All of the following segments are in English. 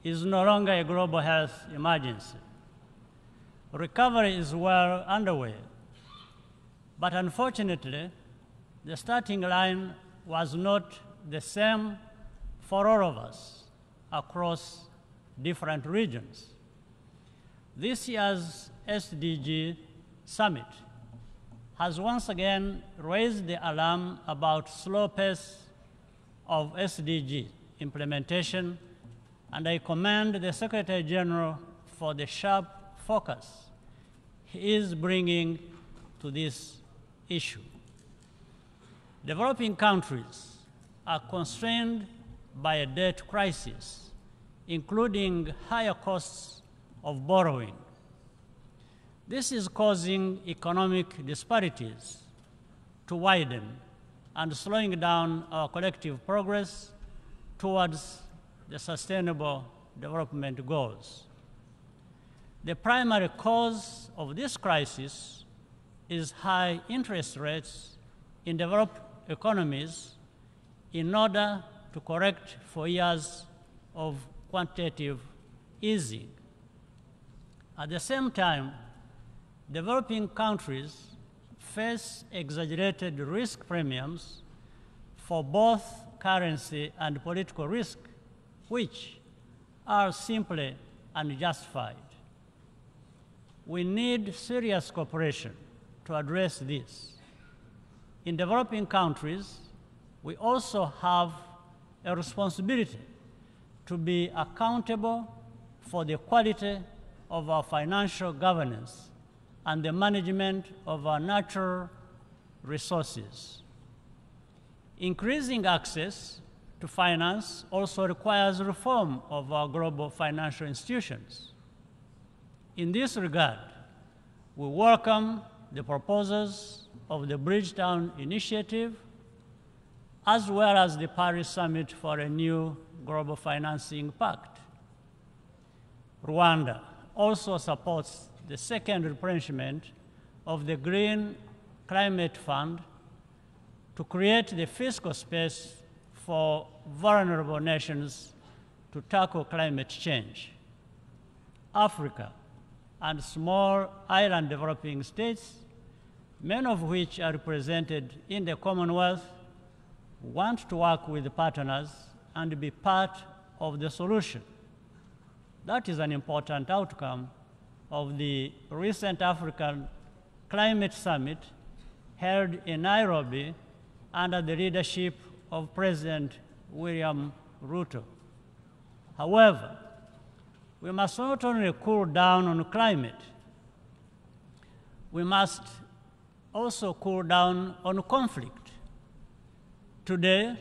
is no longer a global health emergency. Recovery is well underway, but unfortunately, the starting line was not the same for all of us across different regions. This year's SDG Summit has once again raised the alarm about slow pace of SDG implementation, and I commend the Secretary General for the sharp focus he is bringing to this issue. Developing countries are constrained by a debt crisis, including higher costs of borrowing. This is causing economic disparities to widen and slowing down our collective progress towards the Sustainable Development Goals. The primary cause of this crisis is high interest rates in developed economies in order to correct for years of quantitative easing. At the same time, developing countries face exaggerated risk premiums for both currency and political risk, which are simply unjustified. We need serious cooperation to address this. In developing countries, we also have a responsibility to be accountable for the quality of our financial governance and the management of our natural resources. Increasing access to finance also requires reform of our global financial institutions. In this regard, we welcome the proposals of the Bridgetown Initiative, as well as the Paris Summit for a new global financing pact. Rwanda also supports the second replenishment of the Green Climate Fund to create the fiscal space for vulnerable nations to tackle climate change. Africa and small island developing states, many of which are represented in the Commonwealth, want to work with partners and be part of the solution. That is an important outcome of the recent African Climate Summit held in Nairobi under the leadership of President William Ruto. However, we must not only cool down on climate, we must also cool down on conflict. Today,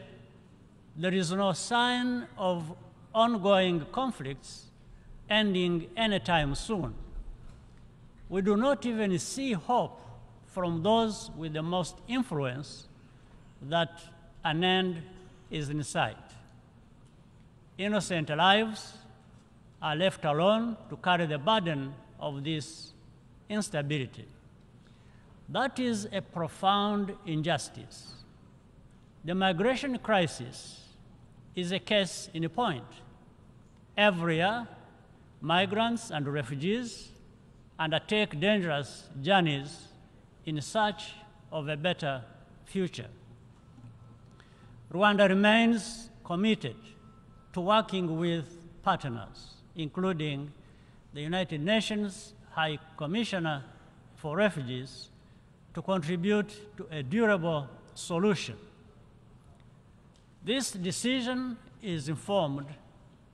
there is no sign of ongoing conflicts ending anytime soon. We do not even see hope from those with the most influence that an end is in sight. Innocent lives are left alone to carry the burden of this instability. That is a profound injustice. The migration crisis is a case in point. Every year, migrants and refugees undertake dangerous journeys in search of a better future. Rwanda remains committed to working with partners, including the United Nations High Commissioner for Refugees, to contribute to a durable solution. This decision is informed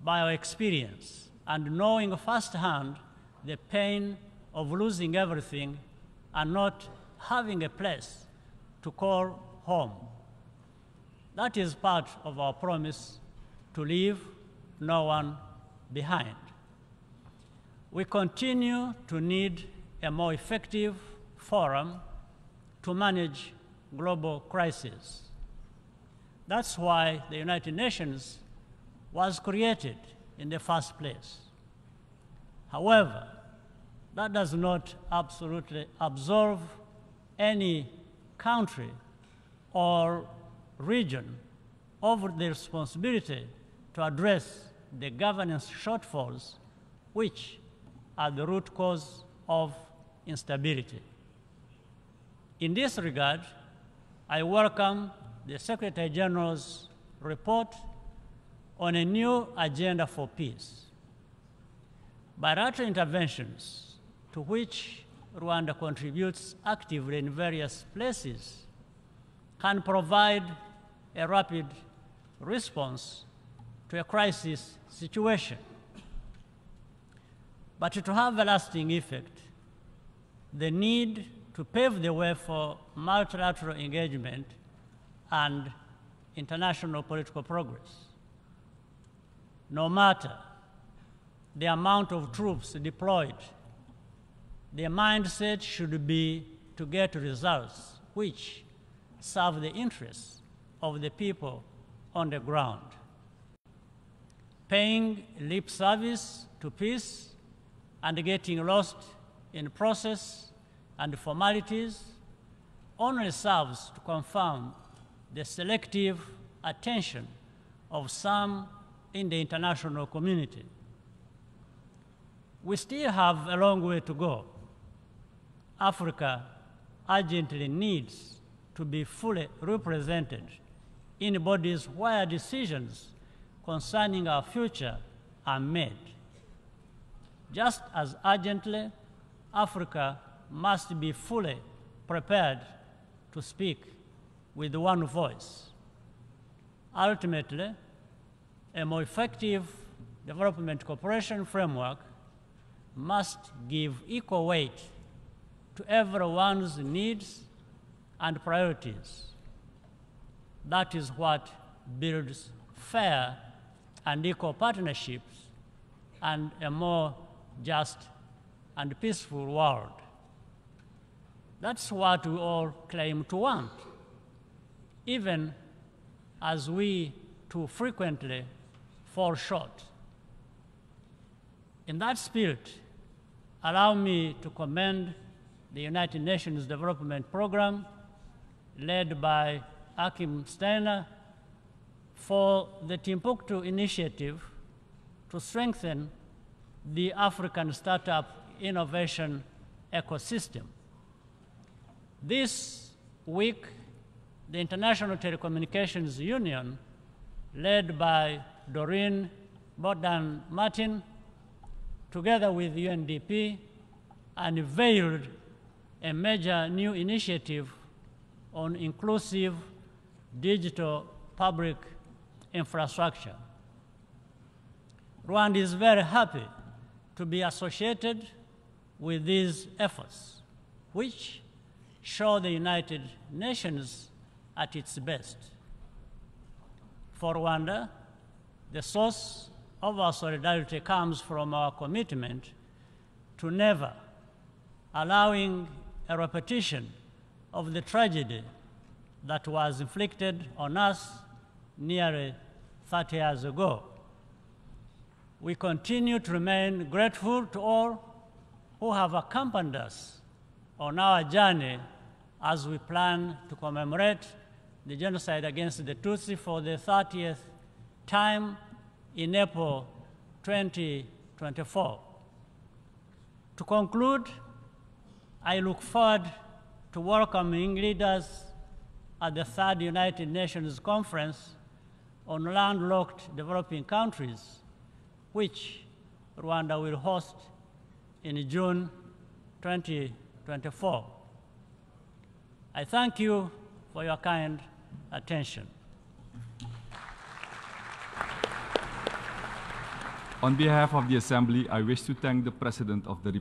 by our experience and knowing firsthand the pain of losing everything and not having a place to call home. That is part of our promise to leave no one behind. We continue to need a more effective forum to manage global crises. That's why the United Nations was created in the first place. However, that does not absolutely absolve any country or region of the responsibility to address the governance shortfalls which are the root cause of instability. In this regard, I welcome the Secretary General's report on a new agenda for peace. Bilateral interventions, to which Rwanda contributes actively in various places, can provide a rapid response to a crisis situation. But to have a lasting effect, the need to pave the way for multilateral engagement and international political progress. No matter the amount of troops deployed, their mindset should be to get results which serve the interests of the people on the ground. Paying lip service to peace and getting lost in process and formalities only serves to confirm the selective attention of some in the international community. We still have a long way to go. Africa urgently needs to be fully represented in bodies where decisions concerning our future are made. Just as urgently, Africa must be fully prepared to speak with one voice. Ultimately, a more effective development cooperation framework must give equal weight to everyone's needs and priorities. That is what builds fair and equal partnerships and a more just and peaceful world. That's what we all claim to want, even as we too frequently fall short. In that spirit, allow me to commend the United Nations Development Program, led by Akim Steiner, for the Timbuktu initiative to strengthen the African startup innovation ecosystem. This week, the International Telecommunications Union, led by Doreen Bodan Martin, together with UNDP, unveiled a major new initiative on inclusive digital public infrastructure. Rwanda is very happy to be associated with these efforts, which show the United Nations at its best. For Rwanda, the source of our solidarity comes from our commitment to never allowing a repetition of the tragedy that was inflicted on us nearly 30 years ago. We continue to remain grateful to all who have accompanied us on our journey as we plan to commemorate the genocide against the Tutsi for the 30th time in April 2024. To conclude, I look forward to welcoming leaders at the third United Nations Conference on landlocked developing countries, which Rwanda will host in June 2024. I thank you for your kind attention. On behalf of the Assembly, I wish to thank the President of the